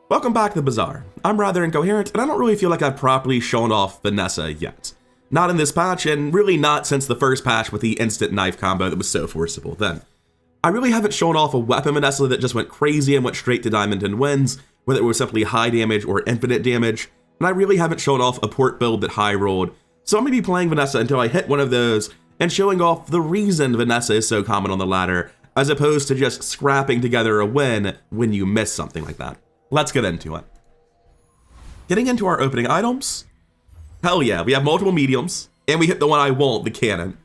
Welcome back to the Bazaar. I'm rather incoherent, and I don't really feel like I've properly shown off Vanessa yet. Not in this patch, and really not since the first patch with the instant knife combo that was so forcible then. I really haven't shown off a weapon Vanessa that just went crazy and went straight to diamond and wins, whether it was simply high damage or infinite damage, and I really haven't shown off a port build that high rolled, so I'm going to be playing Vanessa until I hit one of those and showing off the reason Vanessa is so common on the ladder, as opposed to just scrapping together a win when you miss something like that. Let's get into it. Getting into our opening items. Hell yeah, we have multiple mediums, and we hit the one I want, the cannon.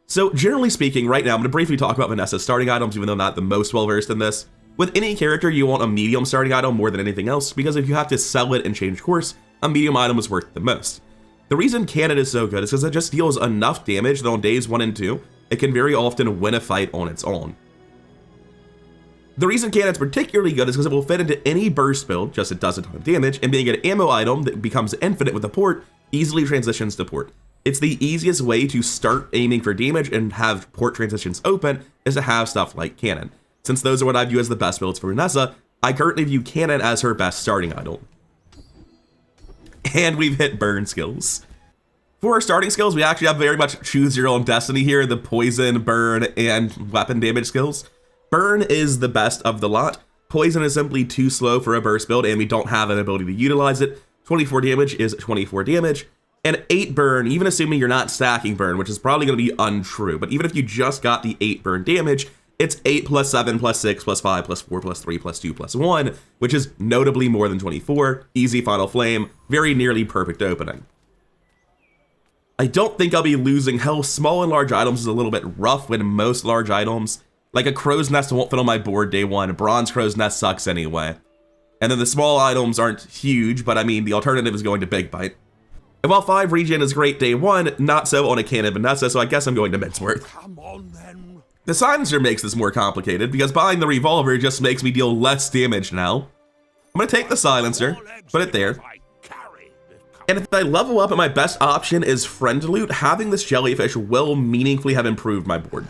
So generally speaking, right now, I'm going to briefly talk about Vanessa's starting items, even though I'm not the most well-versed in this. With any character, you want a medium starting item more than anything else, because if you have to sell it and change course, a medium item is worth the most. The reason cannon is so good is because it just deals enough damage that on days 1 and 2, it can very often win a fight on its own. The reason cannon's particularly good is because it will fit into any burst build, just it does a ton of damage, and being an ammo item that becomes infinite with a port, easily transitions to port. It's the easiest way to start aiming for damage and have port transitions open is to have stuff like cannon. Since those are what I view as the best builds for Vanessa, I currently view cannon as her best starting item. And we've hit burn skills. For our starting skills, we actually have very much choose your own destiny here, the poison, burn, and weapon damage skills. Burn is the best of the lot. Poison is simply too slow for a burst build, and we don't have an ability to utilize it. 24 damage is 24 damage. And 8 burn, even assuming you're not stacking burn, which is probably going to be untrue, but even if you just got the 8 burn damage, it's 8 plus 7 plus 6 plus 5 plus 4 plus 3 plus 2 plus 1, which is notably more than 24. Easy final flame, very nearly perfect opening. I don't think I'll be losing health. Small and large items is a little bit rough when most large items, like a crow's nest, won't fit on my board day 1. A bronze crow's nest sucks anyway. And then the small items aren't huge, but I mean, the alternative is going to big bite. And while 5 regen is great day 1, not so on a cannon Vanessa, so I guess I'm going to Minceworth. Come on then. The silencer makes this more complicated, because buying the revolver just makes me deal less damage now. I'm going to take the silencer, put it there. And if I level up and my best option is friend loot, having this jellyfish will meaningfully have improved my board.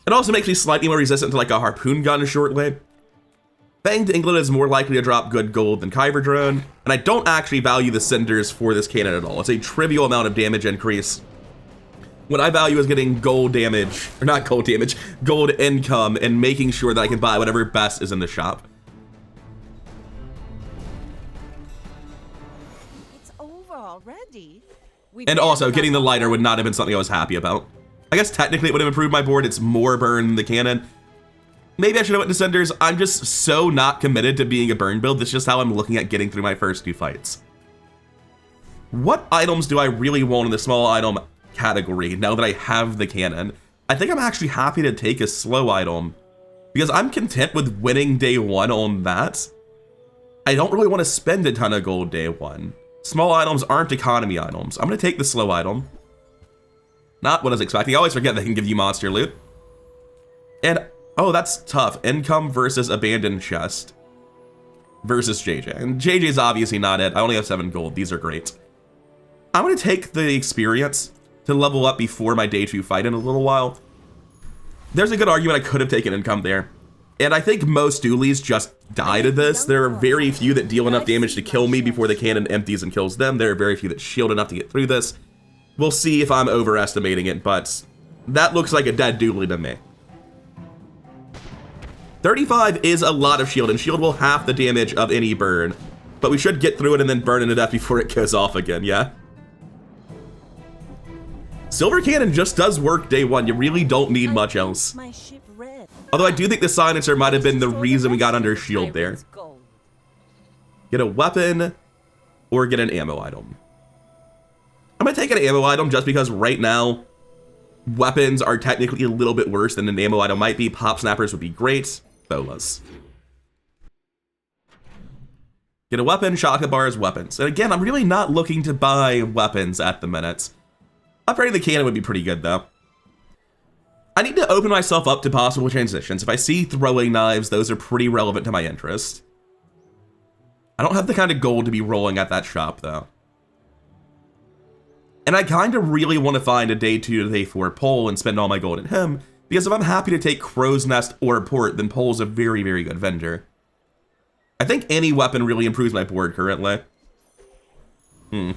It also makes me slightly more resistant to like a harpoon gun shortly. Fanged England is more likely to drop good gold than Kyber Drone, and I don't actually value the cinders for this cannon at all. It's a trivial amount of damage increase. What I value is getting gold damage, or not gold damage, gold income, and making sure that I can buy whatever best is in the shop. It's over already. And also, getting the lighter would not have been something I was happy about. I guess technically it would have improved my board. It's more burn than the cannon. Maybe I should have went to cinders. I'm just so not committed to being a burn build. That's just how I'm looking at getting through my first 2 fights. What items do I really want in the small item category now that I have the cannon? I think I'm actually happy to take a slow item because I'm content with winning day 1 on that. I don't really want to spend a ton of gold day 1. Small items aren't economy items. I'm going to take the slow item. Not what I was expecting. I always forget they can give you monster loot. And, oh, that's tough. Income versus abandoned chest versus JJ. And JJ's obviously not it. I only have 7 gold. These are great. I'm going to take the experience to level up before my day 2 fight in a little while. There's a good argument I could have taken income there. And I think most dualies just die to this. There are very few that deal enough damage to kill me before the cannon empties and kills them. There are very few that shield enough to get through this. We'll see if I'm overestimating it, but that looks like a dead dually to me. 35 is a lot of shield, and shield will half the damage of any burn. But we should get through it and then burn it to death before it goes off again, yeah? Silver cannon just does work day 1. You really don't need much else. Although I do think the silencer might have been the reason we got under shield there. Get a weapon or get an ammo item. I'm going to take an ammo item just because right now, weapons are technically a little bit worse than an ammo item might be. Pop snappers would be great. Bolas. Get a weapon, shotgun bars, weapons. And again, I'm really not looking to buy weapons at the minute. Upgrading the cannon would be pretty good though. I need to open myself up to possible transitions. If I see throwing knives, those are pretty relevant to my interest. I don't have the kind of gold to be rolling at that shop though. And I kind of really want to find a day 2 to day 4 pole and spend all my gold in him, because if I'm happy to take Crow's Nest or Port, then Pole's a very, very good vendor. I think any weapon really improves my board currently. We'll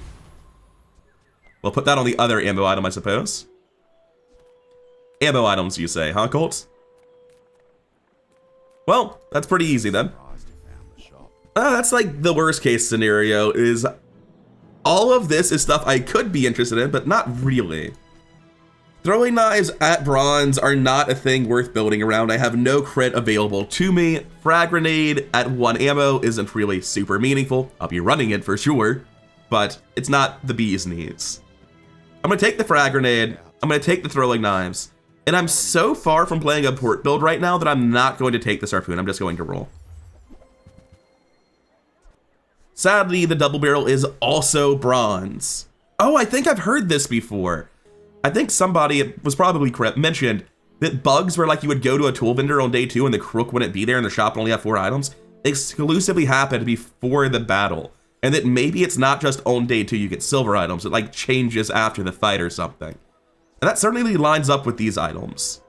put that on the other ammo item, I suppose. Ammo items, you say, huh, Colt? Well, that's pretty easy then. That's like the worst case scenario, is all of this is stuff I could be interested in, but not really. Throwing knives at bronze are not a thing worth building around. I have no crit available to me. Frag grenade at 1 ammo isn't really super meaningful. I'll be running it for sure, but it's not the bee's knees. I'm gonna take the frag grenade, I'm gonna take the throwing knives, and I'm so far from playing a port build right now that I'm not going to take the harpoon, I'm just going to roll. Sadly, the double barrel is also bronze. Oh, I think I've heard this before. I think somebody, it was probably Crip, mentioned that bugs where like you would go to a tool vendor on day 2 and the crook wouldn't be there and the shop only have 4 items exclusively happened before the battle. And that maybe it's not just on day 2 you get silver items, it like changes after the fight or something. And that certainly lines up with these items.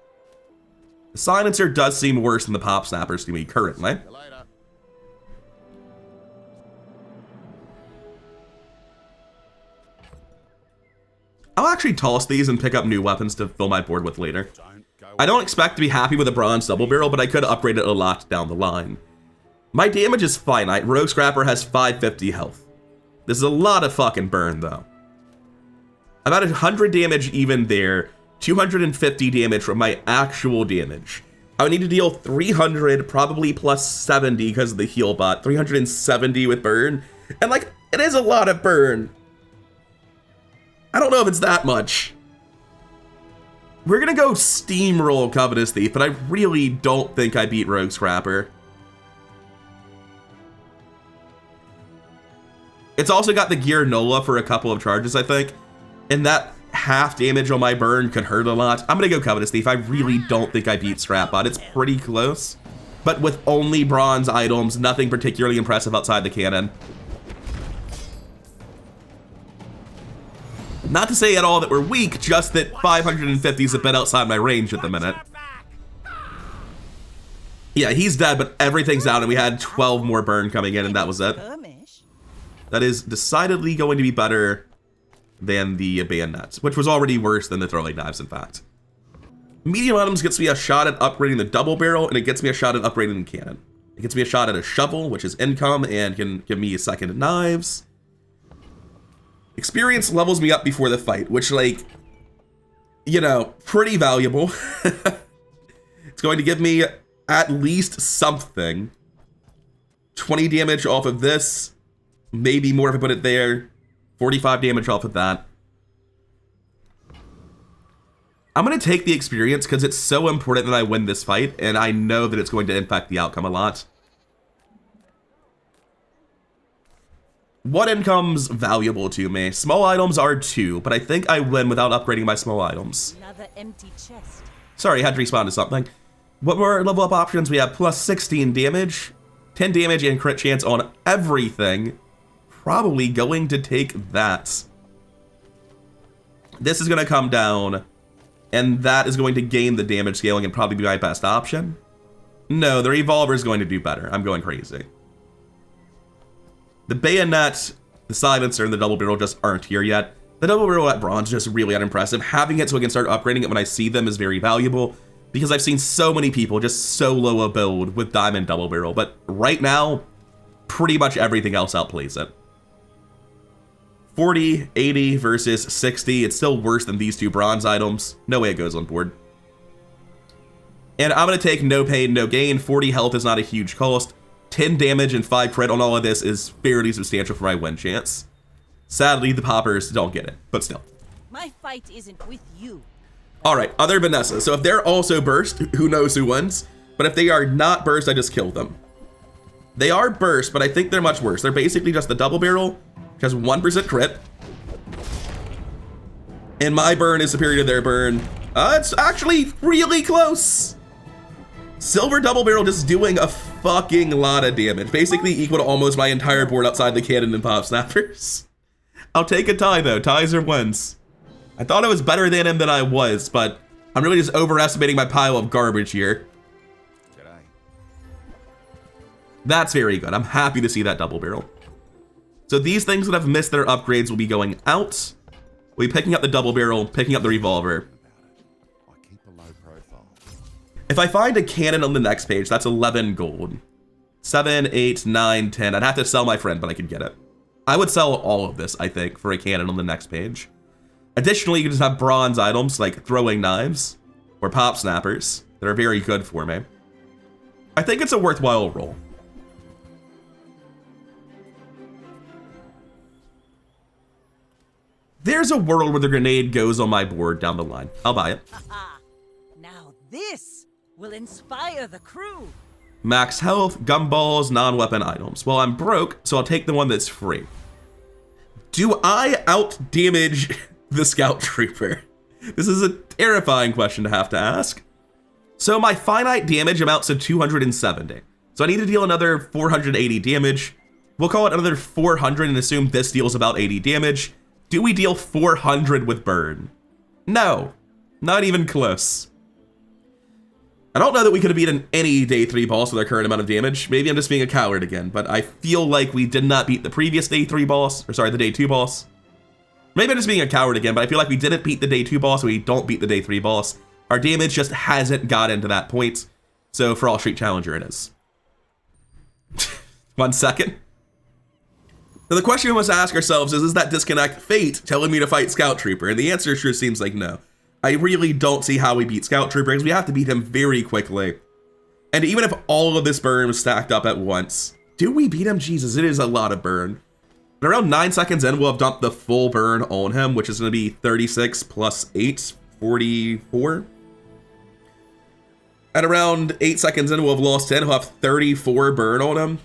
The silencer does seem worse than the pop snappers to me currently. I'll actually toss these and pick up new weapons to fill my board with later. I don't expect to be happy with a bronze double barrel, but I could upgrade it a lot down the line. My damage is finite. Rogue Scrapper has 550 health. This is a lot of fucking burn though. I'm at 100 damage even there, 250 damage from my actual damage. I would need to deal 300, probably plus 70 because of the heal bot, 370 with burn. And like, it is a lot of burn. I don't know if it's that much. We're gonna go steamroll Covetous Thief, but I really don't think I beat Rogue Scrapper. It's also got the Gear Nola for a couple of charges, I think. And that half damage on my burn could hurt a lot. I'm gonna go Covetous Thief. I really don't think I beat Scrapbot. It's pretty close. But with only bronze items, nothing particularly impressive outside the cannon. Not to say at all that we're weak, just that 550 is a bit outside my range at the minute. Yeah, he's dead, but everything's out, and we had 12 more burn coming in, and that was it. That is decidedly going to be better than the bayonets, which was already worse than the throwing knives, in fact. Medium items gets me a shot at upgrading the double barrel, and it gets me a shot at upgrading the cannon. It gets me a shot at a shovel, which is income, and can give me a second at knives. Experience levels me up before the fight, which, like, you know, pretty valuable. It's going to give me at least something. 20 damage off of this. Maybe more if I put it there. 45 damage off of that. I'm going to take the experience because it's so important that I win this fight, and I know that it's going to impact the outcome a lot. What income's valuable to me? Small items are 2, but I think I win without upgrading my small items. Another empty chest. Sorry, I had to respawn to something. What more level up options? We have plus 16 damage, 10 damage and crit chance on everything. Probably going to take that. This is going to come down, and that is going to gain the damage scaling and probably be my best option. No, the revolver is going to do better. I'm going crazy. The bayonet, the silencer, and the double barrel just aren't here yet. The double barrel at bronze is just really unimpressive. Having it so I can start upgrading it when I see them is very valuable, because I've seen so many people just solo a build with diamond double barrel, but right now, pretty much everything else outplays it. 40, 80 versus 60. It's still worse than these 2 bronze items. No way it goes on board. And I'm going to take no pain, no gain. 40 health is not a huge cost. 10 damage and 5 crit on all of this is fairly substantial for my win chance. Sadly, the poppers don't get it, but still. My fight isn't with you. Alright, other Vanessa. So if they're also burst, who knows who wins? But if they are not burst, I just kill them. They are burst, but I think they're much worse. They're basically just the double barrel, which has 1% crit. And my burn is superior to their burn. It's actually really close. Silver double barrel just doing a fucking lot of damage. Basically equal to almost my entire board outside the cannon and pop snappers. I'll take a tie though. Ties or wins. I thought I was better than him than I was, but I'm really just overestimating my pile of garbage here. That's very good. I'm happy to see that double barrel. So these things that have missed their upgrades will be going out. We'll be picking up the double barrel, picking up the revolver. If I find a cannon on the next page, that's 11 gold. 7, 8, 9, 10. I'd have to sell my friend, but I could get it. I would sell all of this, I think, for a cannon on the next page. Additionally, you can just have bronze items like throwing knives or pop snappers that are very good for me. I think it's a worthwhile roll. There's a world where the grenade goes on my board down the line. I'll buy it. Now this will inspire the crew. Max health, gumballs, non-weapon items. Well, I'm broke, so I'll take the one that's free. Do I out-damage the scout trooper? This is a terrifying question to have to ask. So my finite damage amounts to 270. So I need to deal another 480 damage. We'll call it another 400 and assume this deals about 80 damage. Do we deal 400 with burn? No, not even close. I don't know that we could have beaten any day 3 boss with our current amount of damage. Maybe I'm just being a coward again, but I feel like we did not beat the previous day 3 boss, or sorry, the day 2 boss. Maybe I'm just being a coward again, but I feel like we didn't beat the day 2 boss, we don't beat the day 3 boss. Our damage just hasn't gotten to that point. So for All Street Challenger it is. 1 second. So the question we must ask ourselves is that disconnect fate telling me to fight Scout Trooper? And the answer sure seems like no. I really don't see how we beat Scout Trooper because we have to beat him very quickly. And even if all of this burn was stacked up at once, do we beat him? Jesus, it is a lot of burn. But around 9 seconds in, we'll have dumped the full burn on him, which is going to be 36 plus 8, 44. At around 8 seconds in, we'll have lost 10. We'll have 34 burn on him.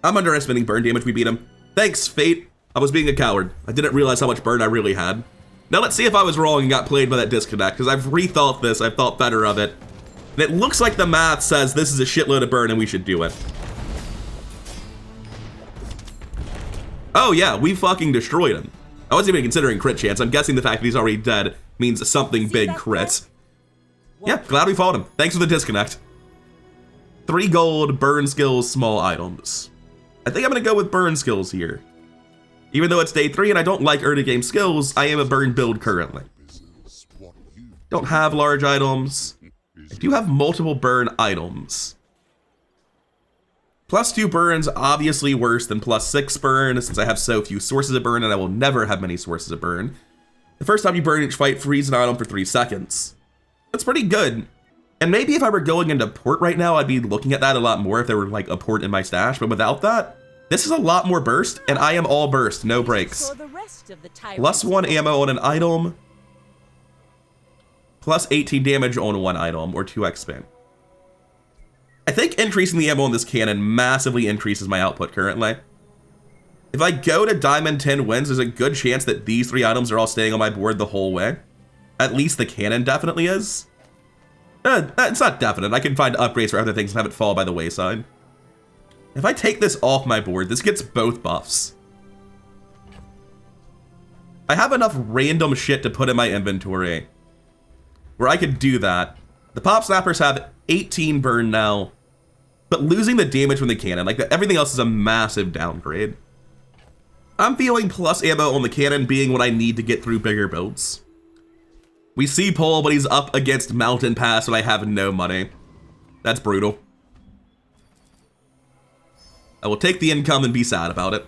I'm underestimating burn damage. We beat him. Thanks, Fate. I was being a coward. I didn't realize how much burn I really had. Now let's see if I was wrong and got played by that disconnect, because I've rethought this, I've thought better of it. And it looks like the math says this is a shitload of burn and we should do it. Oh yeah, we fucking destroyed him. I wasn't even considering crit chance. I'm guessing the fact that he's already dead means something big crit. Yeah, glad we fought him. Thanks for the disconnect. 3 gold, burn skills, small items. I think I'm gonna go with burn skills here. Even though it's day 3 and I don't like early game skills, I am a burn build currently. Don't have large items. I do have multiple burn items. +2 burn's obviously worse than +6 burn, since I have so few sources of burn and I will never have many sources of burn. The first time you burn each fight, freeze an item for 3 seconds. That's pretty good. And maybe if I were going into port right now, I'd be looking at that a lot more if there were like a port in my stash, but without that, this is a lot more burst, and I am all burst, no breaks. +1 ammo on an item, +18 damage on 1 item, or 2x spin. I think increasing the ammo on this cannon massively increases my output currently. If I go to Diamond 10 wins, there's a good chance that these 3 items are all staying on my board the whole way. At least the cannon definitely is. It's not definite. I can find upgrades for other things and have it fall by the wayside. If I take this off my board, this gets both buffs. I have enough random shit to put in my inventory where I could do that. The pop snappers have 18 burn now, but losing the damage from the cannon, like everything else is a massive downgrade. I'm feeling plus ammo on the cannon being what I need to get through bigger builds. We see Paul, but he's up against Mountain Pass and I have no money. That's brutal. I will take the income and be sad about it.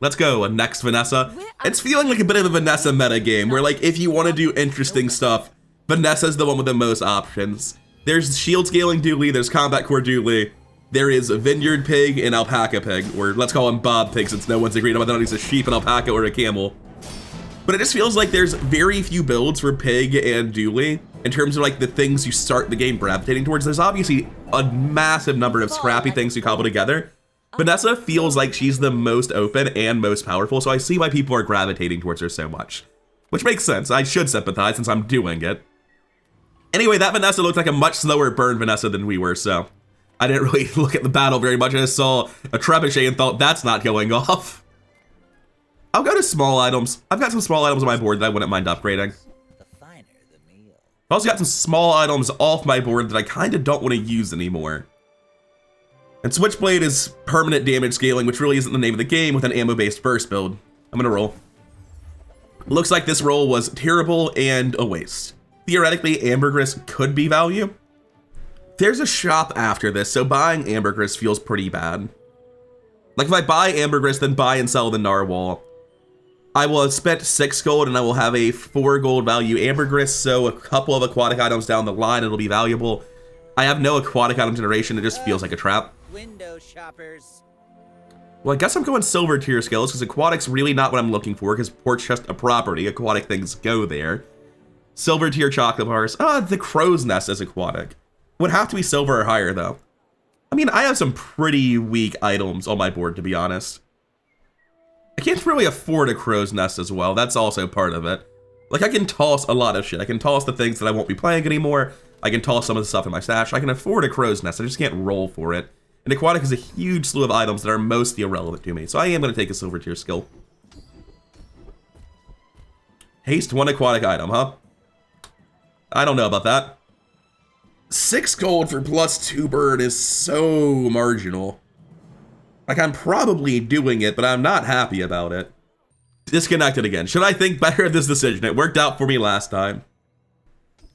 Let's go, next Vanessa. It's feeling like a bit of a Vanessa meta game, where like, if you want to do interesting stuff, Vanessa's the one with the most options. There's shield scaling Dooley, there's combat core Dooley, there is a vineyard pig and alpaca pig, or let's call him Bob Pig since no one's agreed on whether or not he's a sheep, an alpaca, or a camel. But it just feels like there's very few builds for Pig and Dooley in terms of like the things you start the game gravitating towards. There's obviously a massive number of scrappy things you cobble together. Vanessa feels like she's the most open and most powerful, so I see why people are gravitating towards her so much. Which makes sense. I should sympathize since I'm doing it. Anyway, that Vanessa looked like a much slower burn Vanessa than we were, so I didn't really look at the battle very much. I just saw a trebuchet and thought, that's not going off. I'll go to small items. I've got some small items on my board that I wouldn't mind upgrading. I've also got some small items off my board that I kind of don't want to use anymore. And Switchblade is permanent damage scaling, which really isn't the name of the game with an ammo-based burst build. I'm gonna roll. Looks like this roll was terrible and a waste. Theoretically, ambergris could be value. There's a shop after this, so buying ambergris feels pretty bad. Like if I buy ambergris, then buy and sell the narwhal, I will have spent 6 gold and I will have a 4 gold value ambergris, so a couple of aquatic items down the line, it'll be valuable. I have no aquatic item generation, it just feels like a trap. Window shoppers. Well, I guess I'm going silver tier skills, because aquatic's really not what I'm looking for, because port's just a property, aquatic things go there. Silver tier chocolate bars, the crow's nest is aquatic. Would have to be silver or higher, though. I mean, I have some pretty weak items on my board, to be honest. I can't really afford a crow's nest as well, that's also part of it. Like, I can toss a lot of shit. I can toss the things that I won't be playing anymore. I can toss some of the stuff in my stash. I can afford a crow's nest, I just can't roll for it. And aquatic is a huge slew of items that are mostly irrelevant to me, so I am going to take a silver tier skill. Haste 1 aquatic item, huh? I don't know about that. 6 gold for +2 burn is so marginal. Like, I'm probably doing it, but I'm not happy about it. Disconnected again. Should I think better of this decision? It worked out for me last time.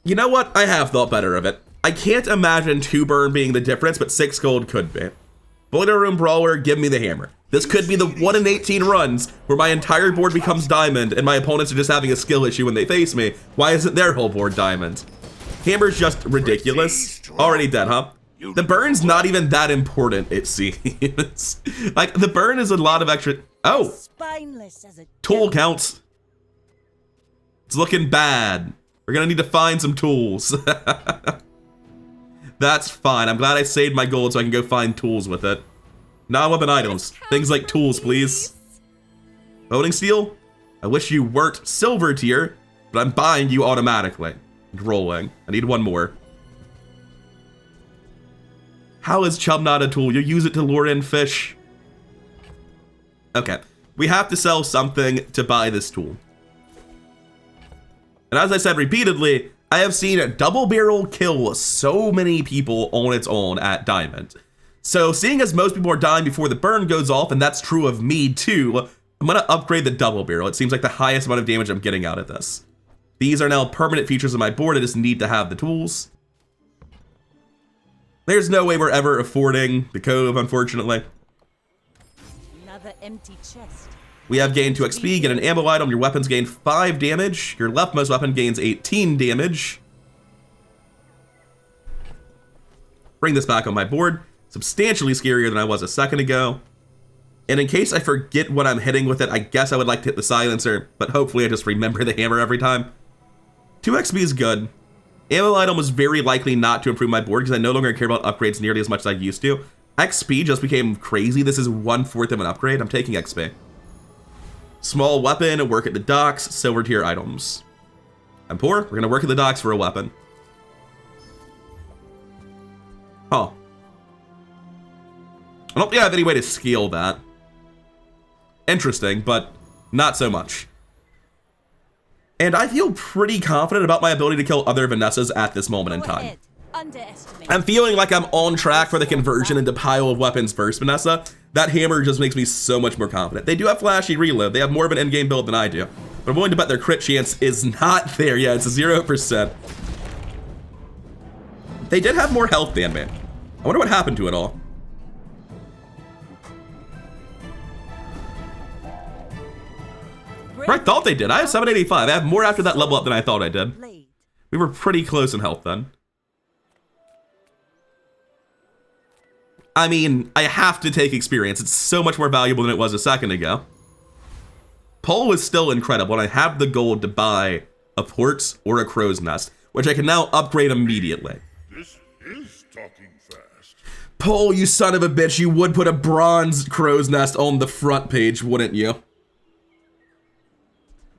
You know what? I have thought better of it. I can't imagine 2 burn being the difference, but 6 gold could be. Boiler Room Brawler, give me the hammer. This could be the 1 in 18 runs where my entire board becomes diamond and my opponents are just having a skill issue when they face me. Why isn't their whole board diamond? Hammer's just ridiculous. Already dead, huh? The burn's not even that important, it seems. Like, the burn is a lot of extra... Oh! Spineless as a Tool counts. It's looking bad. We're gonna need to find some tools. That's fine. I'm glad I saved my gold so I can go find tools with it. Non-weapon items. Things like tools, please. Voting steel? I wish you weren't silver tier, but I'm buying you automatically. And rolling. I need 1 more. How is chub not a tool? You use it to lure in fish. Okay. We have to sell something to buy this tool. And as I said repeatedly, I have seen a double barrel kill so many people on its own at diamond. So seeing as most people are dying before the burn goes off, and that's true of me too, I'm gonna upgrade the double barrel. It seems like the highest amount of damage I'm getting out of this. These are now permanent features of my board. I just need to have the tools. There's no way we're ever affording the cove, unfortunately. Another empty chest. We have gained 2 XP, get an ammo item, your weapons gain 5 damage, your leftmost weapon gains 18 damage. Bring this back on my board. Substantially scarier than I was a second ago. And in case I forget what I'm hitting with it, I guess I would like to hit the silencer, but hopefully I just remember the hammer every time. 2 XP is good. Ammo item was very likely not to improve my board because I no longer care about upgrades nearly as much as I used to. XP just became crazy. This is 1/4 of an upgrade. I'm taking XP. Small weapon, work at the docks, silver tier items. I'm poor, we're gonna work at the docks for a weapon. Huh. I don't think I have any way to scale that. Interesting, but not so much. And I feel pretty confident about my ability to kill other Vanessas at this moment in time. I'm feeling like I'm on track for the conversion into pile of weapons first Vanessa. That hammer just makes me so much more confident. They do have flashy reload. They have more of an endgame build than I do. But I'm willing to bet their crit chance is not there. Yeah, it's a 0%. They did have more health than me. I wonder what happened to it all. I thought they did. I have 785. I have more after that level up than I thought I did. We were pretty close in health then. I mean, I have to take experience. It's so much more valuable than it was a second ago. Pole is still incredible, and I have the gold to buy a port or a crow's nest, which I can now upgrade immediately. This is talking fast. Pole, you son of a bitch, you would put a bronze crow's nest on the front page, wouldn't you?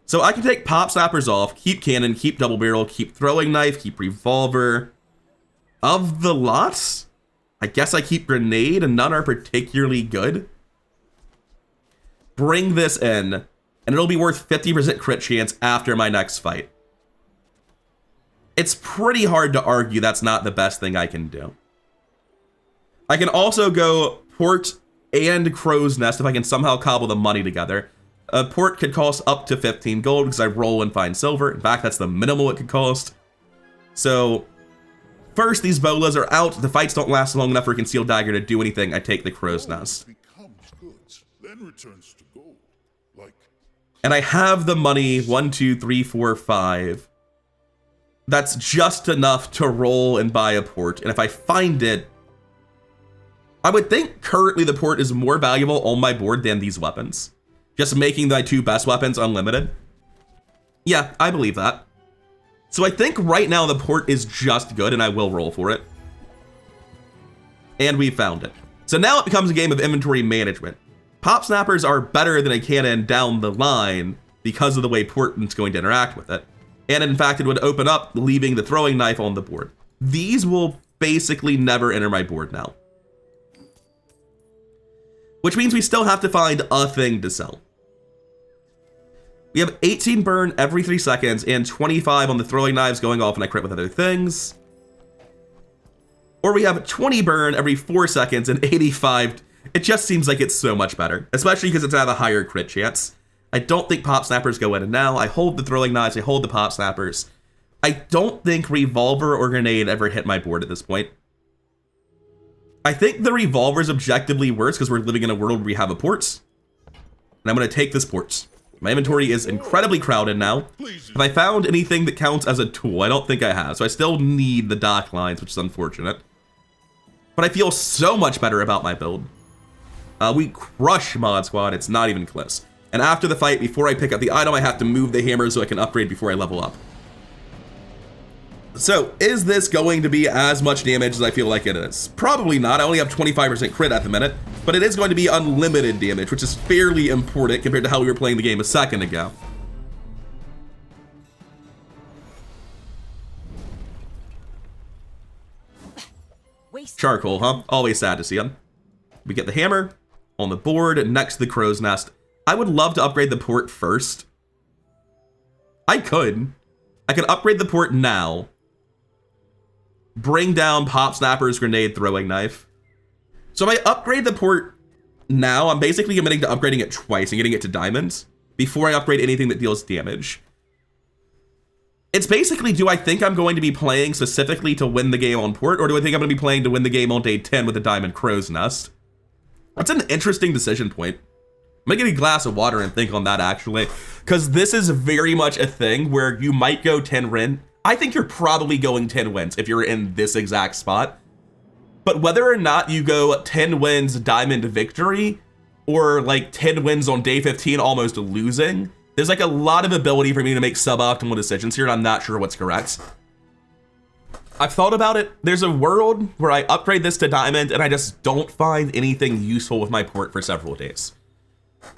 So I can take pop snappers off, keep cannon, keep double barrel, keep throwing knife, keep revolver. Of the lots, I guess I keep grenade and none are particularly good. Bring this in, and it'll be worth 50% crit chance after my next fight. It's pretty hard to argue that's not the best thing I can do. I can also go port and crow's nest if I can somehow cobble the money together. A port could cost up to 15 gold because I roll and find silver. In fact, that's the minimal it could cost. So first, these bolas are out. The fights don't last long enough for a concealed dagger to do anything. I take the crow's nest. Becomes goods, then returns to gold. Like, and I have the money, 1, 2, 3, 4, 5. That's just enough to roll and buy a port. And if I find it, I would think currently the port is more valuable on my board than these weapons. Just making my 2 best weapons unlimited. Yeah, I believe that. So I think right now the port is just good, and I will roll for it. And we found it. So now it becomes a game of inventory management. Pop snappers are better than a cannon down the line because of the way port's going to interact with it. And in fact, it would open up, leaving the throwing knife on the board. These will basically never enter my board now. Which means we still have to find a thing to sell. We have 18 burn every 3 seconds and 25 on the throwing knives going off when I crit with other things. Or we have 20 burn every 4 seconds and 85. It just seems like it's so much better, especially because it's at a higher crit chance. I don't think pop snappers go in, and now I hold the throwing knives, I hold the pop snappers. I don't think revolver or grenade ever hit my board at this point. I think the revolver is objectively worse because we're living in a world where we have a port. And I'm going to take this port. My inventory is incredibly crowded now. Have I found anything that counts as a tool? I don't think I have, so I still need the dock lines, which is unfortunate. But I feel so much better about my build. We crush Mod Squad, it's not even close. And after the fight, before I pick up the item, I have to move the hammer so I can upgrade before I level up. So, is this going to be as much damage as I feel like it is? Probably not. I only have 25% crit at the minute, but it is going to be unlimited damage, which is fairly important compared to how we were playing the game a second ago. Charcoal, huh? Always sad to see him. We get the hammer on the board next to the crow's nest. I would love to upgrade the port first. I could upgrade the port now. Bring down pop snappers, grenade, throwing knife. So if I upgrade the port now, I'm basically committing to upgrading it twice and getting it to diamonds before I upgrade anything that deals damage. It's basically, do I think I'm going to be playing specifically to win the game on port, or do I think I'm going to be playing to win the game on day 10 with a diamond crow's nest? That's an interesting decision point. I'm gonna get a glass of water and think on that, actually, because this is very much a thing where you might go 10 win. I think you're probably going 10 wins if you're in this exact spot. But whether or not you go 10 wins diamond victory, or like 10 wins on day 15 almost losing, there's like a lot of ability for me to make suboptimal decisions here, and I'm not sure what's correct. I've thought about it. There's a world where I upgrade this to diamond and I just don't find anything useful with my port for several days.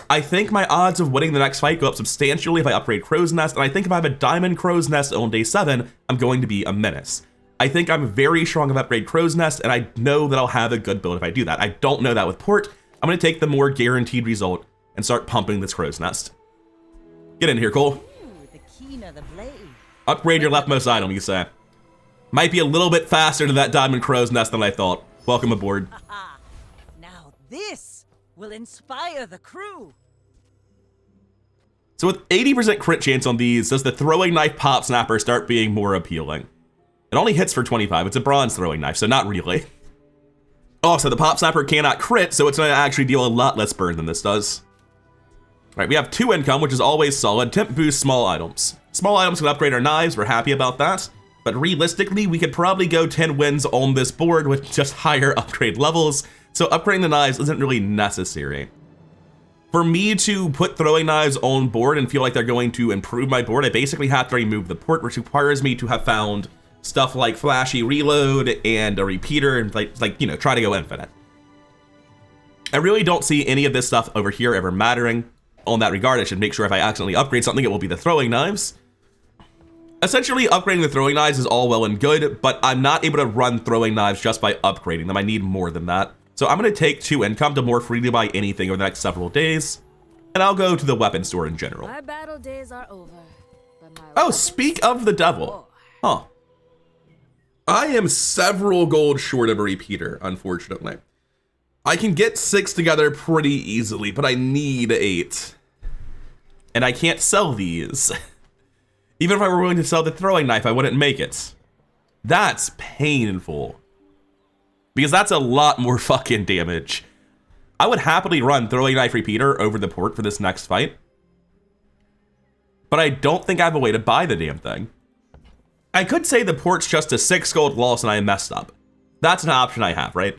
I think my odds of winning the next fight go up substantially if I upgrade Crow's Nest, and I think if I have a Diamond Crow's Nest on day 7, I'm going to be a menace. I think I'm very strong of upgrade Crow's Nest, and I know that I'll have a good build if I do that. I don't know that with Port. I'm going to take the more guaranteed result and start pumping this Crow's Nest. Get in here, Cole. Ooh, the keen of the blade. Upgrade your leftmost item, you say. Might be a little bit faster to that Diamond Crow's Nest than I thought. Welcome aboard. Now this will inspire the crew. So with 80% crit chance on these, does the throwing knife pop snapper start being more appealing? It only hits for 25. It's a bronze throwing knife, so not really. Also, the pop snapper cannot crit, so it's going to actually deal a lot less burn than this does. All right, we have 2 income, which is always solid. Temp boost small items. Small items can upgrade our knives. We're happy about that. But realistically, we could probably go 10 wins on this board with just higher upgrade levels. So upgrading the knives isn't really necessary. For me to put throwing knives on board and feel like they're going to improve my board, I basically have to remove the port, which requires me to have found stuff like flashy reload and a repeater and you know, try to go infinite. I really don't see any of this stuff over here ever mattering. On that regard, I should make sure if I accidentally upgrade something, it will be the throwing knives. Essentially, upgrading the throwing knives is all well and good, but I'm not able to run throwing knives just by upgrading them. I need more than that. So I'm going to take 2 income to more freely buy anything over the next several days, and I'll go to the weapon store in general. My battle days are over. But my Oh, speak of the devil. Huh. I am several gold short of a repeater, unfortunately. I can get 6 together pretty easily, but I need 8. And I can't sell these. Even if I were willing to sell the throwing knife, I wouldn't make it. That's painful. Because that's a lot more fucking damage. I would happily run throwing knife repeater over the port for this next fight. But I don't think I have a way to buy the damn thing. I could say the port's just a 6 gold loss and I messed up. That's an option I have, right?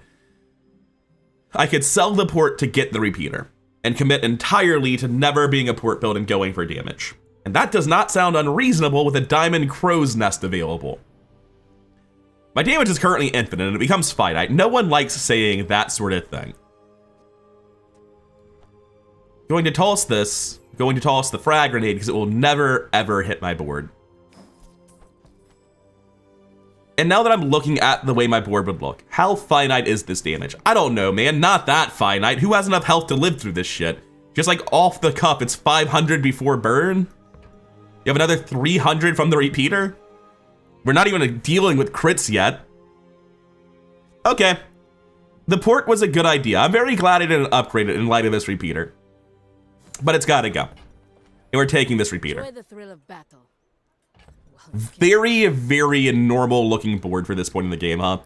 I could sell the port to get the repeater and commit entirely to never being a port build and going for damage. And that does not sound unreasonable with a diamond crow's nest available. My damage is currently infinite and it becomes finite. No one likes saying that sort of thing. Going to toss this, going to toss the frag grenade because it will never ever hit my board. And now that I'm looking at the way my board would look, how finite is this damage? I don't know, man, not that finite. Who has enough health to live through this shit? Just like off the cuff, it's 500 before burn. You have another 300 from the repeater. We're not even dealing with crits yet. Okay. The port was a good idea. I'm very glad I didn't upgrade it in light of this repeater. But it's gotta go. And we're taking this repeater. Enjoy the thrill of battle. Very, very normal looking board for this point in the game, huh?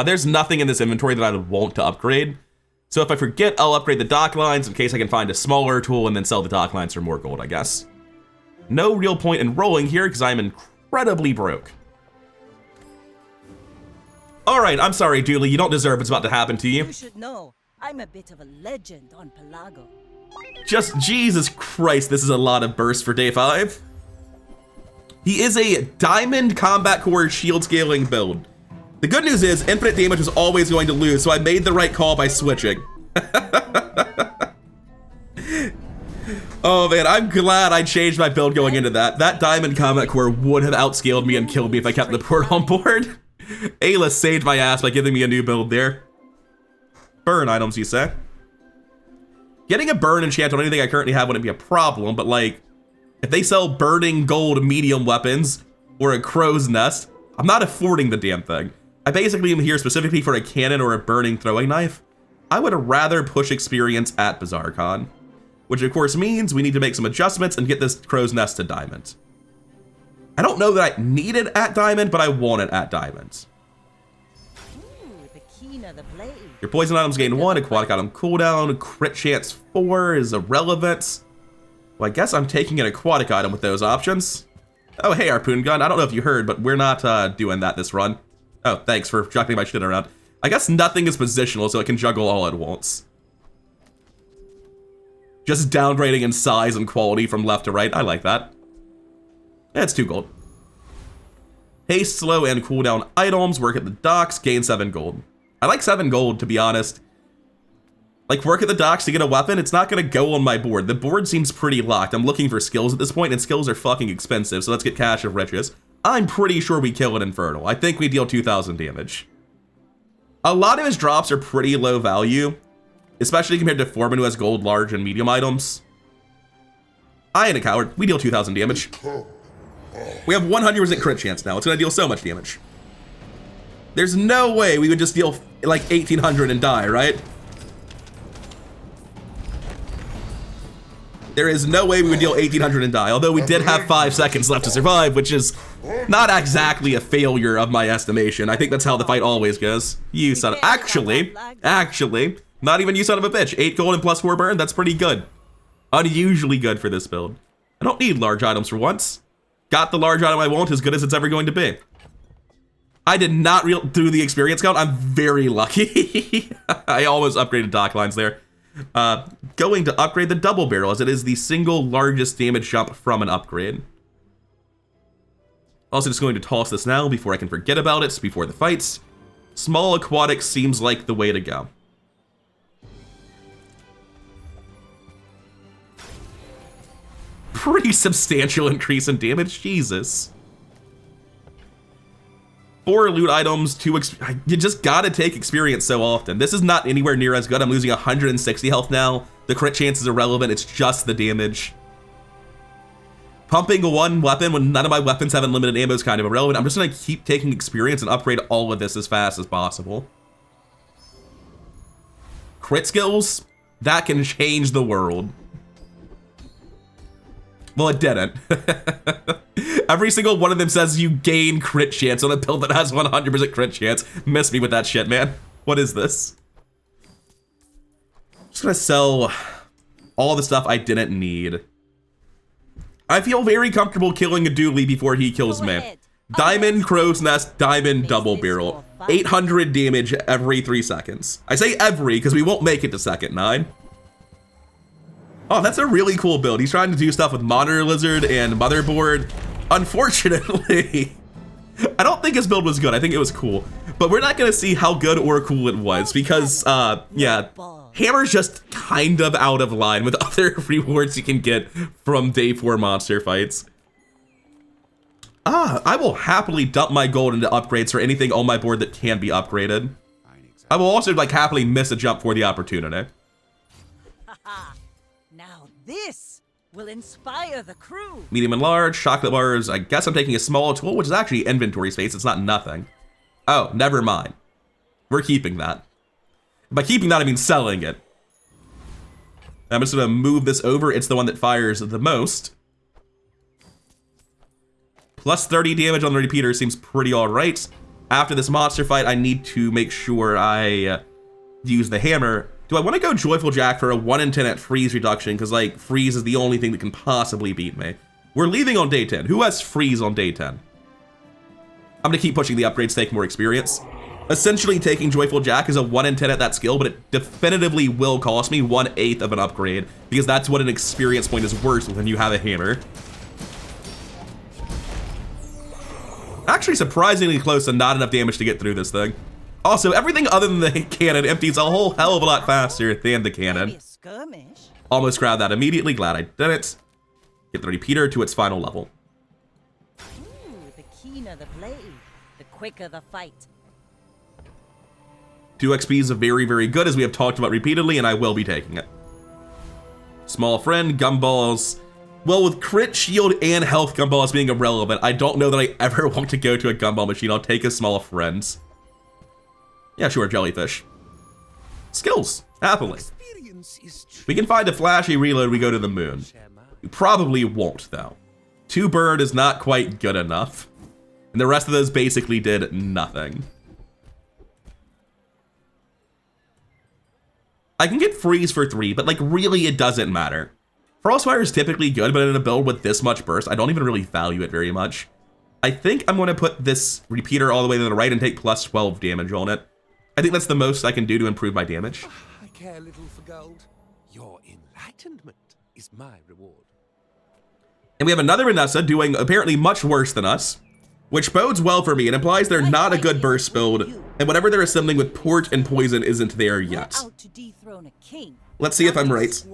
There's nothing in this inventory that I would want to upgrade. So if I forget, I'll upgrade the dock lines in case I can find a smaller tool and then sell the dock lines for more gold, I guess. No real point in rolling here because I'm incredibly broke. All right, I'm sorry, Dooley. You don't deserve what's about to happen to you. You should know, I'm a bit of a legend on Pelago. Just Jesus Christ, this is a lot of burst for day 5. He is a diamond combat core shield scaling build. The good news is infinite damage is always going to lose, so I made the right call by switching. Oh man, I'm glad I changed my build going into that. That diamond combat core would have outscaled me and killed me if I kept the port on board. Ayla saved my ass by giving me a new build there. Burn items, you say? Getting a burn enchant on anything I currently have wouldn't be a problem, but like, if they sell burning gold medium weapons or a crow's nest, I'm not affording the damn thing. I basically am here specifically for a cannon or a burning throwing knife. I would rather push experience at Bazaar Con, which of course means we need to make some adjustments and get this crow's nest to diamond. I don't know that I need it at diamond, but I want it at diamond. Ooh, the keener the blade. Your poison items gain 1, aquatic item cooldown, crit chance 4 is irrelevant. Well, I guess I'm taking an aquatic item with those options. Oh, hey, Harpoon Gun. I don't know if you heard, but we're not doing that this run. Oh, thanks for juggling my shit around. I guess nothing is positional, so it can juggle all at once. Just downgrading in size and quality from left to right. I like that. It's 2 gold. Haste, slow, and cooldown items. Work at the docks. Gain 7 gold. I like 7 gold, to be honest. Like, work at the docks to get a weapon, it's not going to go on my board. The board seems pretty locked. I'm looking for skills at this point, and skills are fucking expensive, so let's get Cache of Riches. I'm pretty sure we kill an Infernal. I think we deal 2,000 damage. A lot of his drops are pretty low value, especially compared to Foreman, who has gold, large, and medium items. I ain't a coward. We deal 2,000 damage. We have 100% crit chance now. It's going to deal so much damage. There's no way we would just deal, like, 1,800 and die, right? There is no way we would deal 1,800 and die, although we did have 5 seconds left to survive, which is not exactly a failure of my estimation. I think that's how the fight always goes. You son of... Actually, not even you son of a bitch. 8 gold and plus 4 burn, that's pretty good. Unusually good for this build. I don't need large items for once. Got the large item I want, as good as it's ever going to be. I did not do the experience count. I'm very lucky. I almost upgraded dock lines there. Going to upgrade the double barrel, as it is the single largest damage jump from an upgrade. Also just going to toss this now before I can forget about it, before the fights. Small aquatic seems like the way to go. Pretty substantial increase in damage, Jesus. 4 loot items, 2 you just gotta take experience so often. This is not anywhere near as good. I'm losing 160 health now. The crit chance is irrelevant, it's just the damage. Pumping one weapon when none of my weapons have unlimited ammo is kind of irrelevant. I'm just gonna keep taking experience and upgrade all of this as fast as possible. Crit skills, that can change the world. Well, it didn't. Every single one of them says you gain crit chance on a build that has 100% crit chance. Miss me with that shit, man. What is this? Just gonna sell all the stuff I didn't need. I feel very comfortable killing a dually before he kills me. Diamond Crow's Nest, Diamond Double Barrel. 800 damage every 3 seconds. I say every because we won't make it to second 9. Oh, that's a really cool build. He's trying to do stuff with Monitor Lizard and Motherboard. Unfortunately, I don't think his build was good. I think it was cool. But we're not going to see how good or cool it was because, yeah, Hammer's just kind of out of line with other rewards you can get from day 4 monster fights. I will happily dump my gold into upgrades for anything on my board that can be upgraded. I will also, like, happily miss a jump for the opportunity. Now this will inspire the crew. Medium and large, chocolate bars. I guess I'm taking a small tool, which is actually inventory space. It's not nothing. Oh, never mind. We're keeping that. By keeping that, I mean selling it. I'm just gonna move this over. It's the one that fires the most. Plus 30 damage on the repeater seems pretty all right. After this monster fight, I need to make sure I use the hammer. Do I want to go Joyful Jack for a 1 in 10 at freeze reduction? Because, like, freeze is the only thing that can possibly beat me. We're leaving on day 10. Who has freeze on day 10? I'm going to keep pushing the upgrades, take more experience. Essentially, taking Joyful Jack is a 1 in 10 at that skill, but it definitively will cost me 1/8 of an upgrade, because that's what an experience point is worth when you have a hammer. Actually, surprisingly close and not enough damage to get through this thing. Also, everything other than the cannon empties a whole hell of a lot faster than the cannon. Almost grabbed that immediately, glad I didn't. Get the repeater to its final level. Ooh, the keener the blade, the quicker the fight. 2 XP is very, very good, as we have talked about repeatedly, and I will be taking it. Small friend, gumballs. Well, with crit, shield, and health gumballs being irrelevant, I don't know that I ever want to go to a gumball machine. I'll take a small friend. Yeah, sure, jellyfish. Skills, happily. We can find a flashy reload, we go to the moon. We probably won't, though. 2 bird is not quite good enough. And the rest of those basically did nothing. I can get freeze for 3, but, like, really it doesn't matter. Frostfire is typically good, but in a build with this much burst, I don't even really value it very much. I think I'm going to put this repeater all the way to the right and take plus 12 damage on it. I think that's the most I can do to improve my damage. I care little for gold. Your enlightenment is my reward. And we have another Vanessa doing apparently much worse than us, which bodes well for me and implies they're not a good burst build, and whatever they're assembling with port and poison isn't there yet. Let's see if I'm right.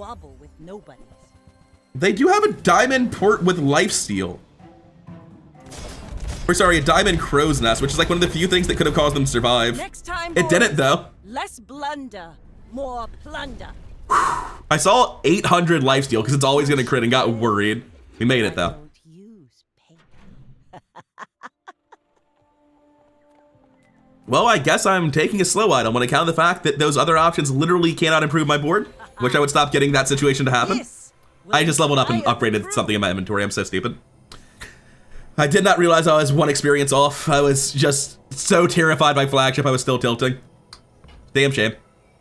They do have a diamond port with lifesteal. Or sorry, a diamond crow's nest, which is like one of the few things that could have caused them to survive. Next time, it didn't though. Less blunder, more plunder. I saw 800 lifesteal because it's always gonna crit and got worried. We made it though. Well, I guess I'm taking a slow item on account of the fact that those other options literally cannot improve my board. Wish I would stop getting that situation to happen. I just leveled up and upgraded something in my inventory. I'm so stupid. I did not realize I was 1 experience off. I was just so terrified by flagship, I was still tilting. Damn shame.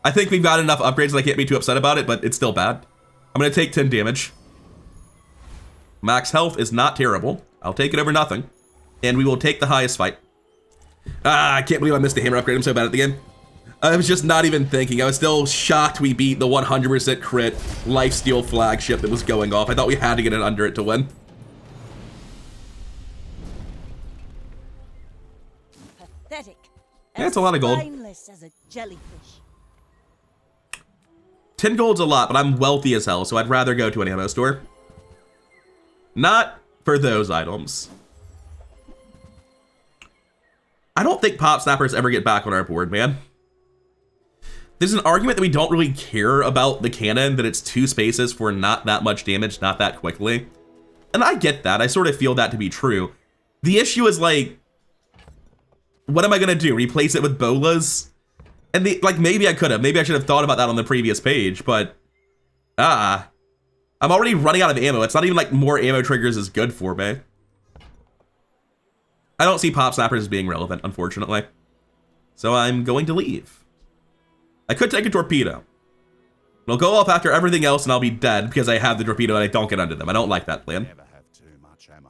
I think we've got enough upgrades that I can't be too upset about it, but it's still bad. I'm gonna take 10 damage. Max health is not terrible. I'll take it over nothing. And we will take the highest fight. I can't believe I missed the hammer upgrade. I'm so bad at the game. I was just not even thinking. I was still shocked we beat the 100% crit lifesteal flagship that was going off. I thought we had to get it under it to win. Pathetic. Yeah, it's a lot of gold. As a jellyfish. 10 gold's a lot, but I'm wealthy as hell, so I'd rather go to an ammo store. Not for those items. I don't think pop snappers ever get back on our board, man. There's an argument that we don't really care about the cannon, that it's 2 spaces for not that much damage, not that quickly. And I get that. I sort of feel that to be true. The issue is, like, what am I gonna do? Replace it with bolas? And like, maybe I could have. Maybe I should have thought about that on the previous page, but I'm already running out of ammo. It's not even like more ammo triggers is good for me. I don't see pop snappers as being relevant, unfortunately. So I'm going to leave. I could take a torpedo. It'll go off after everything else and I'll be dead because I have the torpedo and I don't get under them. I don't like that plan. Never have too much ammo.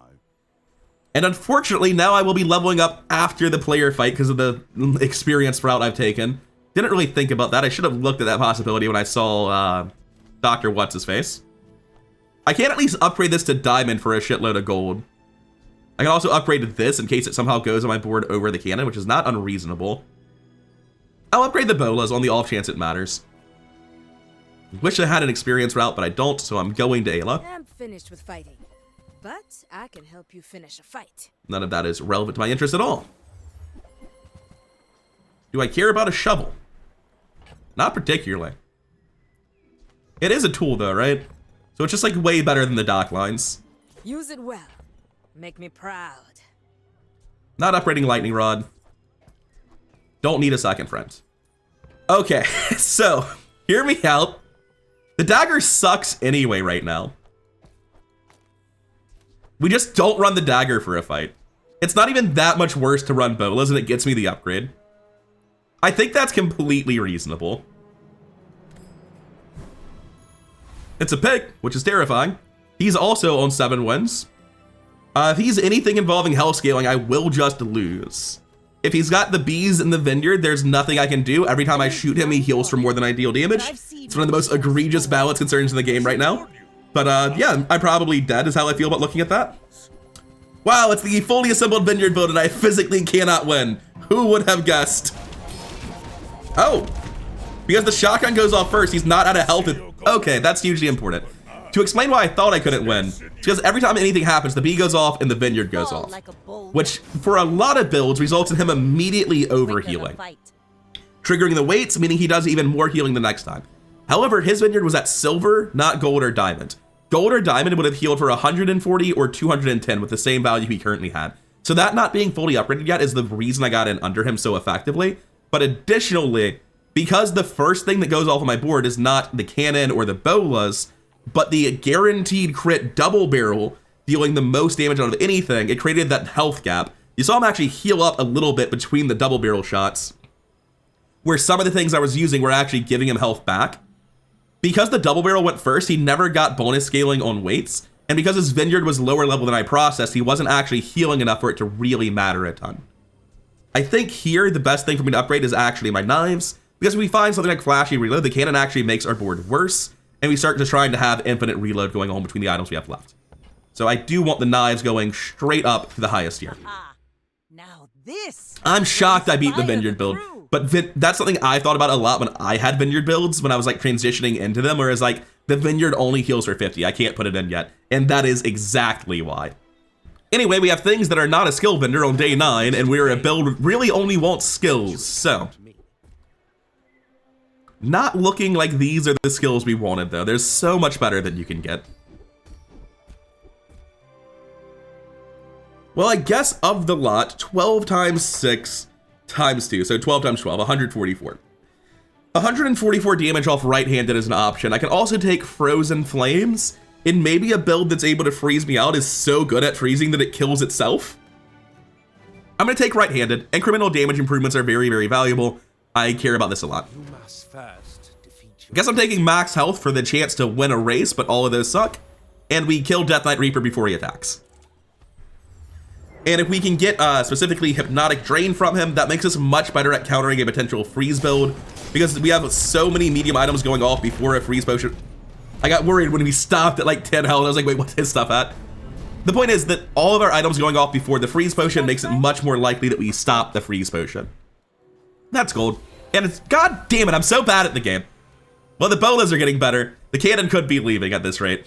And unfortunately, now I will be leveling up after the player fight because of the experience route I've taken. Didn't really think about that. I should have looked at that possibility when I saw Dr. What's-His-Face. I can at least upgrade this to diamond for a shitload of gold. I can also upgrade this in case it somehow goes on my board over the cannon, which is not unreasonable. I'll upgrade the bolas on the off chance it matters. Wish I had an experience route, but I don't, so I'm going to Ayla. I'm finished with fighting, but I can help you finish a fight. None of that is relevant to my interest at all. Do I care about a shovel? Not particularly. It is a tool though, right? So it's just like way better than the dock lines. Use it well. Make me proud. Not upgrading lightning rod. Don't need a second friend. Okay, so hear me out. The dagger sucks anyway right now. We just don't run the dagger for a fight. It's not even that much worse to run bolas and it gets me the upgrade. I think that's completely reasonable. It's a pick, which is terrifying. He's also on 7 wins. If he's anything involving health scaling, I will just lose. If he's got the bees in the vineyard, there's nothing I can do. Every time I shoot him, he heals for more than I deal damage. It's one of the most egregious balance concerns in the game right now. But yeah, I'm probably dead is how I feel about looking at that. Wow, it's the fully assembled vineyard build and I physically cannot win. Who would have guessed? Oh, because the shotgun goes off first, he's not out of health. Okay, that's hugely important. To explain why I thought I couldn't win, it's because every time anything happens, the bee goes off and the vineyard goes off. Which, for a lot of builds, results in him immediately overhealing. Triggering the weights, meaning he does even more healing the next time. However, his vineyard was at silver, not gold or diamond. Gold or diamond would have healed for 140 or 210 with the same value he currently had. So that not being fully upgraded yet is the reason I got in under him so effectively. But additionally, because the first thing that goes off on my board is not the cannon or the bolas, but the guaranteed crit double barrel dealing the most damage out of anything, it created that health gap. You saw him actually heal up a little bit between the double barrel shots, where some of the things I was using were actually giving him health back. Because the double barrel went first, he never got bonus scaling on weights, and because his vineyard was lower level than I processed, he wasn't actually healing enough for it to really matter a ton. I think here, the best thing for me to upgrade is actually my knives, because if we find something like flashy reload, the cannon actually makes our board worse, and we start just trying to have infinite reload going on between the items we have left. So I do want the knives going straight up to the highest tier. Now this. I'm shocked I beat the vineyard build, but that's something I thought about a lot when I had vineyard builds, when I was like transitioning into them, whereas like the vineyard only heals for 50. I can't put it in yet, and that is exactly why. Anyway, we have things that are not a skill vendor on day 9, and we're a build that really only wants skills, so. Not looking like these are the skills we wanted, though. There's so much better that you can get. Well, I guess of the lot, 12 times 6 times 2, so 12 times 12, 144. 144 damage off right-handed is an option. I can also take Frozen Flames, and maybe a build that's able to freeze me out is so good at freezing that it kills itself. I'm going to take right-handed. Incremental damage improvements are very, very valuable. I care about this a lot. You must first defeat your... I guess I'm taking max health for the chance to win a race, but all of those suck. And we kill Death Knight Reaper before he attacks. And if we can get specifically Hypnotic Drain from him, that makes us much better at countering a potential freeze build, because we have so many medium items going off before a freeze potion. I got worried when we stopped at like 10 health. I was like, wait, what's his stuff at? The point is that all of our items going off before the freeze potion makes it much more likely that we stop the freeze potion. That's gold. And it's, god damn it, I'm so bad at the game. Well, the bolas are getting better. The cannon could be leaving at this rate.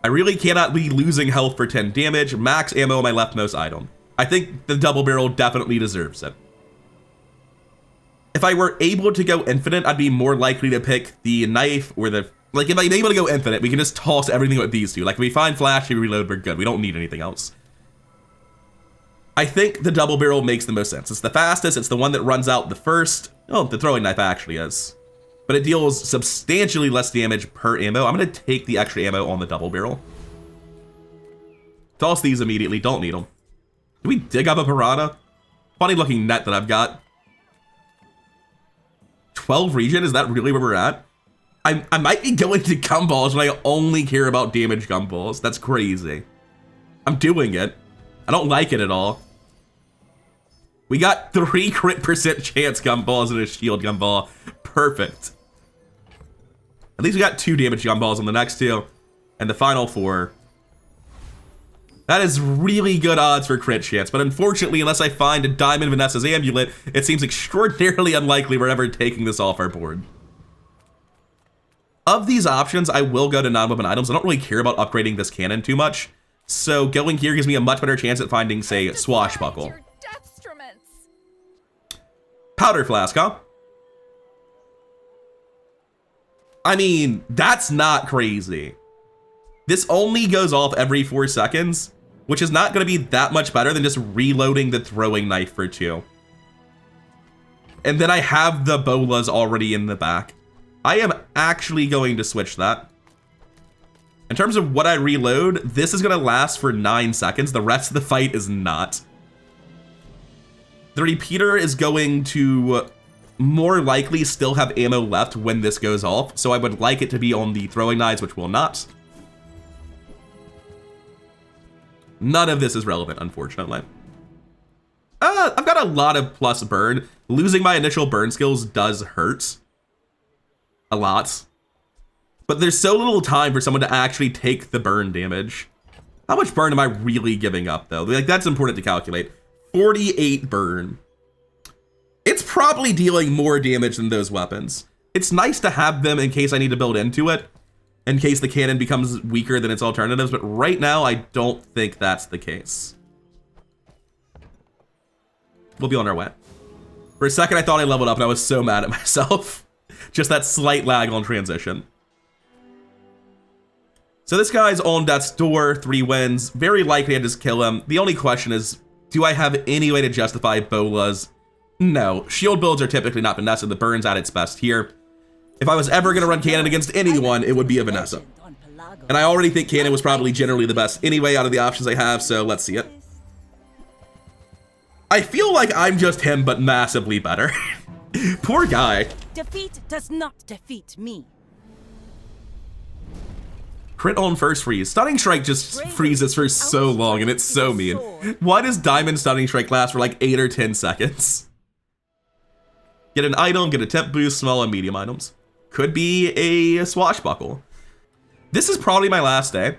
I really cannot be losing health for 10 damage. Max ammo on my leftmost item. I think the double barrel definitely deserves it. If I were able to go infinite, I'd be more likely to pick the knife or the Like, if I'm able to go infinite, we can just toss everything with these two. Like, if we find flash, we reload, we're good. We don't need anything else. I think the double barrel makes the most sense. It's the fastest, it's the one that runs out the first. Oh, the throwing knife actually is. But it deals substantially less damage per ammo. I'm gonna take the extra ammo on the double barrel. Toss these immediately, don't need them. Do we dig up a piranha? Funny looking net that I've got. 12 regen, is that really where we're at? I might be going to gumballs when I only care about damage gumballs. That's crazy. I'm doing it. I don't like it at all. We got 3 crit % chance gumballs and a shield gumball. Perfect. At least we got 2 damage gumballs on the next 2. And the final 4. That is really good odds for crit chance, but unfortunately, unless I find a Diamond Vanessa's amulet, it seems extraordinarily unlikely we're ever taking this off our board. Of these options, I will go to non-weapon items. I don't really care about upgrading this cannon too much, so going here gives me a much better chance at finding, say, Swashbuckle. Powder flask, huh? I mean, that's not crazy. This only goes off every 4 seconds, which is not going to be that much better than just reloading the throwing knife for 2. And then I have the bolas already in the back. I am actually going to switch that. In terms of what I reload, this is going to last for 9 seconds. The rest of the fight is not. The repeater is going to more likely still have ammo left when this goes off, so I would like it to be on the throwing knives, which will not. None of this is relevant, unfortunately. I've got a lot of plus burn. Losing my initial burn skills does hurt. A lot. But there's so little time for someone to actually take the burn damage. How much burn am I really giving up, though? Like, that's important to calculate. 48 burn. It's probably dealing more damage than those weapons. It's nice to have them in case I need to build into it, in case the cannon becomes weaker than its alternatives, but right now I don't think that's the case. We'll be on our way. For a second I thought I leveled up and I was so mad at myself. Just that slight lag on transition. So this guy's on death's door, 3 wins. Very likely I just kill him. The only question is, do I have any way to justify bolas? No. Shield builds are typically not Vanessa. The burn's at its best here. If I was ever going to run cannon against anyone, it would be a Vanessa. And I already think cannon was probably generally the best anyway out of the options I have, so let's see it. I feel like I'm just him, but massively better. Poor guy. Defeat does not defeat me. Crit on first freeze. Stunning Strike just freezes for so long, and it's so mean. Why does Diamond Stunning Strike last for like 8 or 10 seconds? Get an item, get a temp boost, small and medium items. Could be a swashbuckle. This is probably my last day.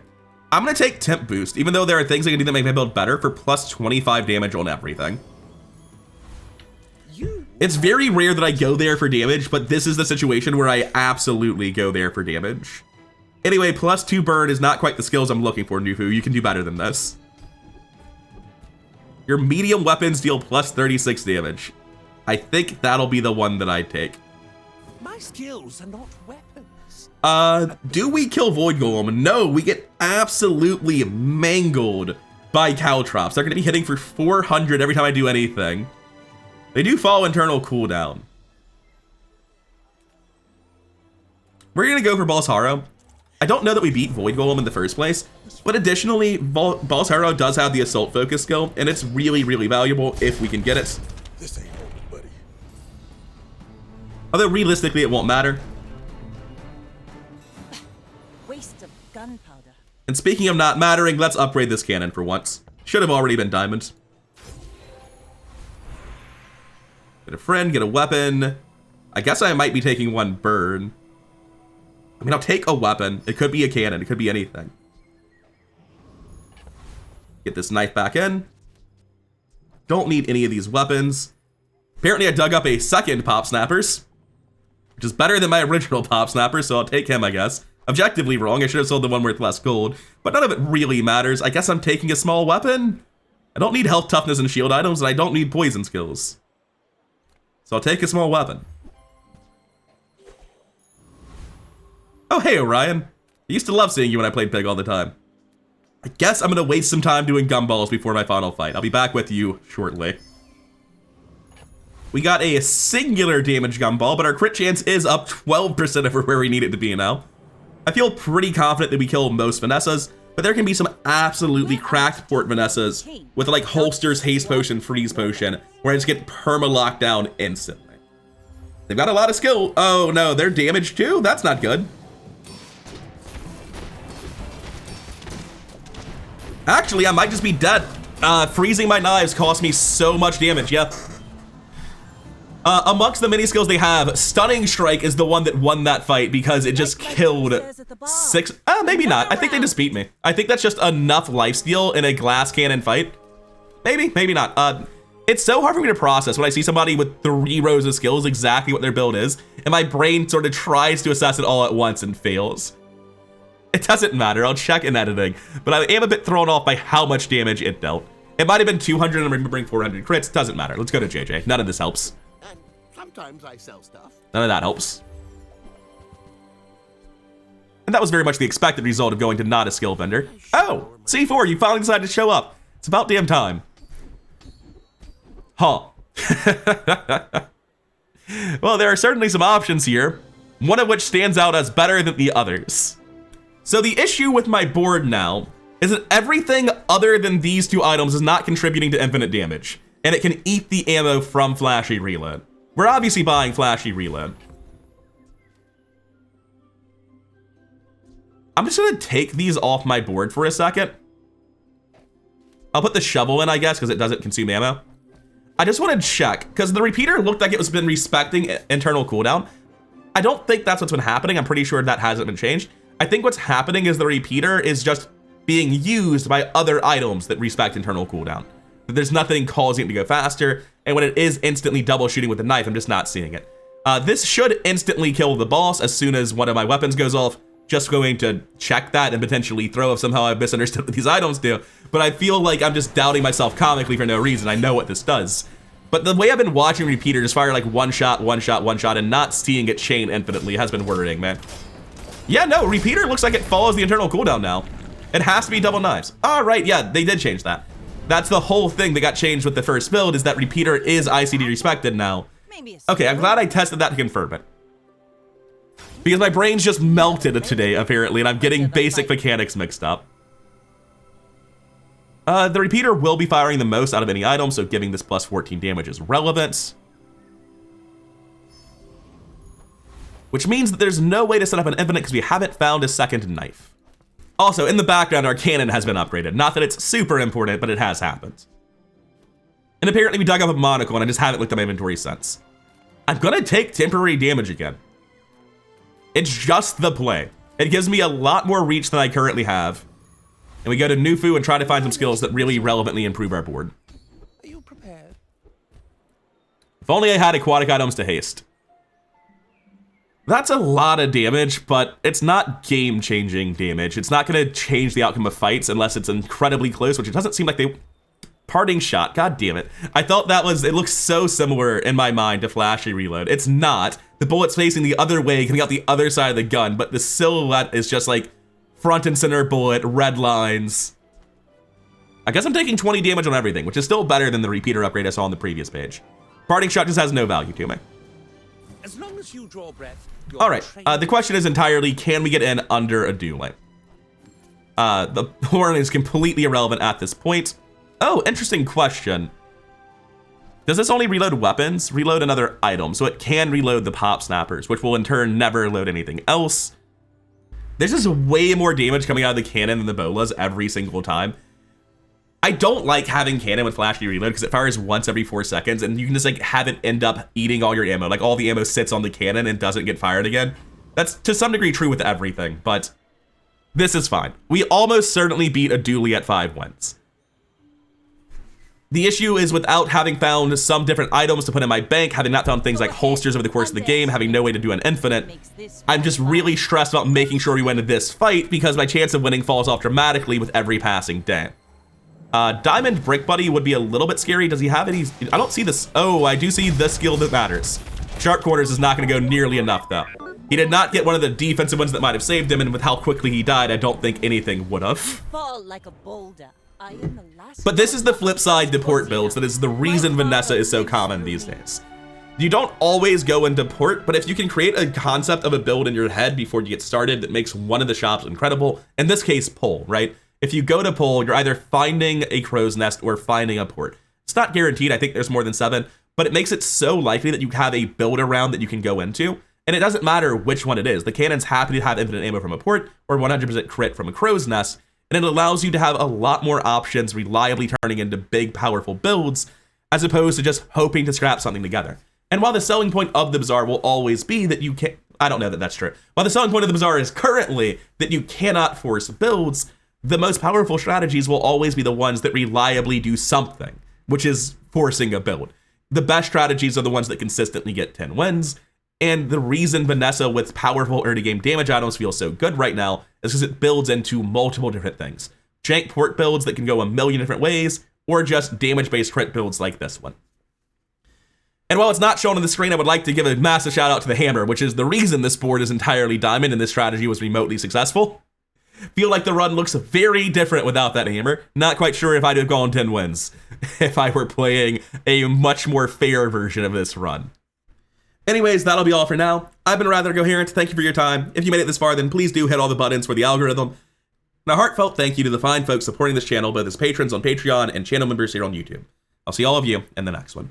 I'm gonna take temp boost, even though there are things I can do that make my build better, for plus 25 damage on everything. It's very rare that I go there for damage, but this is the situation where I absolutely go there for damage. Anyway, plus 2 burn is not quite the skills I'm looking for, Nufu. You can do better than this. Your medium weapons deal plus 36 damage. I think that'll be the one that I take. My skills are not weapons. Do we kill Void Golem? No, we get absolutely mangled by Caltrops. They're gonna be hitting for 400 every time I do anything. They do follow internal cooldown. We're gonna go for Balsaro. I don't know that we beat Void Golem in the first place, but additionally, Balsaro does have the Assault Focus skill, and it's really, really valuable if we can get it. This ain't over, buddy. Although realistically, it won't matter. Waste of gunpowder. And speaking of not mattering, let's upgrade this cannon for once. Should have already been diamond. Get a friend, get a weapon. I guess I might be taking 1 burn. I mean, I'll take a weapon. It could be a cannon. It could be anything. Get this knife back in. Don't need any of these weapons. Apparently, I dug up a second Pop Snappers, which is better than my original Pop Snapper, so I'll take him, I guess. Objectively wrong. I should have sold the one worth less gold, but none of it really matters. I guess I'm taking a small weapon. I don't need health, toughness, and shield items, and I don't need poison skills. So I'll take a small weapon. Oh, Oh, hey, Orion. I used to love seeing you when I played Pig all the time. I guess I'm gonna waste some time doing gumballs before my final fight. I'll be back with you shortly. We got a singular damage gumball, but our crit chance is up 12% over where we need it to be now. I feel pretty confident that we kill most Vanessas, but there can be some absolutely cracked port Vanessas with like holsters, haste potion, freeze potion, where I just get perma-locked down instantly. They've got a lot of skill. Oh no, they're damaged too? That's not good. Actually, I might just be dead. Freezing my knives cost me so much damage, yeah. Amongst the mini skills they have, Stunning Strike is the one that won that fight because it just killed 6, maybe not. I think they just beat me. I think that's just enough lifesteal in a glass cannon fight. Maybe, maybe not. It's so hard for me to process when I see somebody with 3 rows of skills, exactly what their build is, and my brain sort of tries to assess it all at once and fails. It doesn't matter, I'll check in editing, but I am a bit thrown off by how much damage it dealt. It might have been 200 and I'm remembering 400 crits, doesn't matter. Let's go to JJ, none of this helps. And sometimes I sell stuff. None of that helps. And that was very much the expected result of going to not a skill vendor. Oh, C4, you finally decided to show up. It's about damn time. Huh. Well, there are certainly some options here, one of which stands out as better than the others. So the issue with my board now is that everything other than these 2 items is not contributing to infinite damage, and it can eat the ammo from Flashy Reload. We're obviously buying Flashy Reload. I'm just gonna take these off my board for a second. I'll put the shovel in, I guess, because it doesn't consume ammo. I just want to check, because the repeater looked like it was been respecting internal cooldown. I don't think that's what's been happening. I'm pretty sure that hasn't been changed. I think what's happening is the repeater is just being used by other items that respect internal cooldown. There's nothing causing it to go faster, and when it is instantly double shooting with the knife, I'm just not seeing it. This should instantly kill the boss as soon as one of my weapons goes off. Just going to check that and potentially throw if somehow I've misunderstood what these items do, but I feel like I'm just doubting myself comically for no reason. I know what this does. But the way I've been watching repeater just fire like one shot, and not seeing it chain infinitely has been worrying, man. Yeah, no, repeater looks like it follows the internal cooldown now. It has to be double knives. All right, yeah, they did change that. That's the whole thing that got changed with the first build, is that repeater is ICD respected now. Okay, I'm glad I tested that to confirm it. Because my brain's just melted today, apparently, and I'm getting basic mechanics mixed up. The repeater will be firing the most out of any item, so giving this plus 14 damage is relevant. Which means that there's no way to set up an infinite because we haven't found a second knife. Also, in the background, our cannon has been upgraded. Not that it's super important, but it has happened. And apparently we dug up a monocle, and I just haven't looked at my inventory since. I'm gonna take temporary damage again. It's just the play. It gives me a lot more reach than I currently have. And we go to Nufu and try to find some skills that really relevantly improve our board. Are you prepared? If only I had aquatic items to haste. That's a lot of damage, but it's not game-changing damage. It's not gonna change the outcome of fights unless it's incredibly close, which it doesn't seem like they... Parting shot, god damn it. I thought that was, it looks so similar in my mind to Flashy Reload. It's not. The bullet's facing the other way, coming out the other side of the gun, but the silhouette is just like front and center bullet, red lines. I guess I'm taking 20 damage on everything, which is still better than the repeater upgrade I saw on the previous page. Parting shot just has no value to me. As long as you draw breath. All right, the question is entirely, can we get in under a dueling? The horn is completely irrelevant at this point. Oh, interesting question. Does this only reload weapons? Reload another item, so it can reload the pop snappers, which will in turn never load anything else. There's just way more damage coming out of the cannon than the bolas every single time. I don't like having cannon with flashy reload because it fires once every 4 seconds and you can just like have it end up eating all your ammo. Like all the ammo sits on the cannon and doesn't get fired again. That's to some degree true with everything, but this is fine. We almost certainly beat a dually at 5 wins. The issue is without having found some different items to put in my bank, having not found things like holsters over the course of the game, having no way to do an infinite, I'm just really stressed about making sure we win this fight because my chance of winning falls off dramatically with every passing day. Diamond Brick Buddy would be a little bit scary. Does he have any? I don't see this. Oh, I do see the skill that matters. Sharp Quarters is not going to go nearly enough though. He did not get one of the defensive ones that might have saved him, and with how quickly he died, I don't think anything would have. Fall like a boulder. I am the last. But this is the flip side to port builds that is the reason Vanessa is so common these days. You don't always go into port, but if you can create a concept of a build in your head before you get started that makes one of the shops incredible, in this case, pull, right? If you go to pull, you're either finding a crow's nest or finding a port. It's not guaranteed, I think there's more than 7, but it makes it so likely that you have a build around that you can go into, and it doesn't matter which one it is. The cannon's happy to have infinite ammo from a port or 100% crit from a crow's nest, and it allows you to have a lot more options reliably turning into big, powerful builds, as opposed to just hoping to scrap something together. And while the selling point of the Bazaar will always be that you can't, I don't know that that's true. While the selling point of the Bazaar is currently that you cannot force builds, the most powerful strategies will always be the ones that reliably do something, which is forcing a build. The best strategies are the ones that consistently get 10 wins, and the reason Vanessa with powerful early game damage items feels so good right now is because it builds into multiple different things. Jank port builds that can go a million different ways, or just damage-based crit builds like this one. And while it's not shown on the screen, I would like to give a massive shout out to the hammer, which is the reason this board is entirely diamond and this strategy was remotely successful. Feel like the run looks very different without that hammer. Not quite sure if I'd have gone 10 wins if I were playing a much more fair version of this run. Anyways, that'll be all for now. I've been Rather Coherent. Thank you for your time. If you made it this far, then please do hit all the buttons for the algorithm. And a heartfelt thank you to the fine folks supporting this channel, both as patrons on Patreon and channel members here on YouTube. I'll see all of you in the next one.